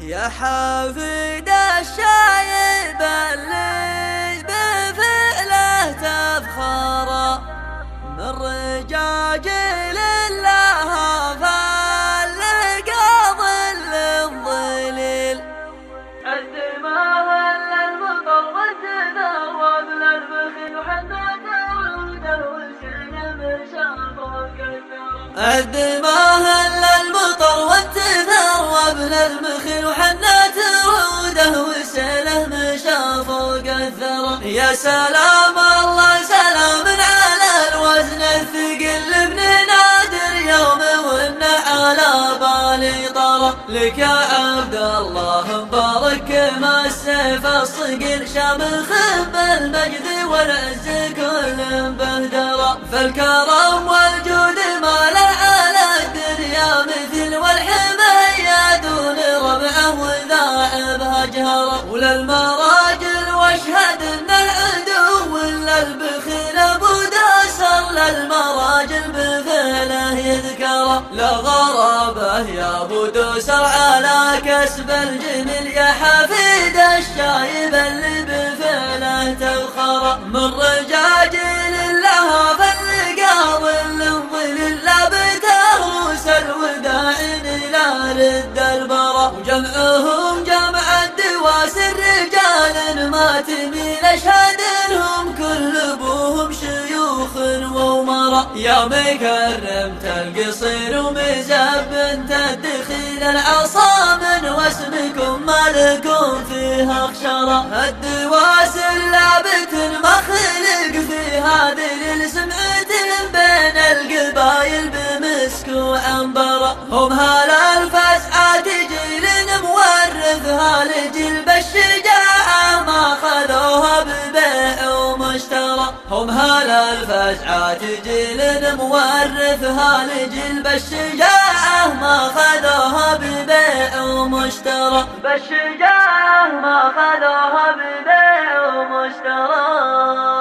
يا حافظ الشايب اللي بفعله تفخر من رجاجيل الله فاللقى ظل الظليل الدماء المطر والتذرب للبخل وحنته وعوده والشنم شافوك الثرى الدماء المطر والتذرب للبخل وحنته وعوده والسلم شاف فوق الثرى. يا سلام الله سلام على الوزن الثقيل ابن نادر يوم وإن على بالي طرى. لك يا عبد الله مبارك ما السيف الصقيل شامخ بالمجد والعز كل بهدرة. فالكرم والجود ما له على الدنيا مثل والحمية دون ربعه وذاعبها جهرة. وللمراجل واشهد ان العدو ولا البخيل ابو داسر للمراجل بفعله يذكره. لا غرابه يا ابو دوسر على كسب الجميل يا حفيد الشايب اللي بفعله تفخر. من رجاجيل لها فاللقى ظل ظليل لا بتهرس الوداع لا رد البرى. وجمعهم جمع الدواس الرجال ما تميل اشهد انهم كل ابوهم شيوخ وامراء. يا مكرمت القصير ومزبن تدخيل العصا من واسمكم ما لكم فيها اخشرا. الدواس اللابت مخلق في هذه السمعة بين القبايل بمسك وعنبرة. هم هلا الفزعة جيل مورثها لجيل بالشجاعة ما خذوها ببيع ومشترى. هم هلا الفزعة جيل مورثها لجيل بالشجاعة ما خذوها ببيع ومشترى. بالشجاعة ما خذوها ببيع ومشترى.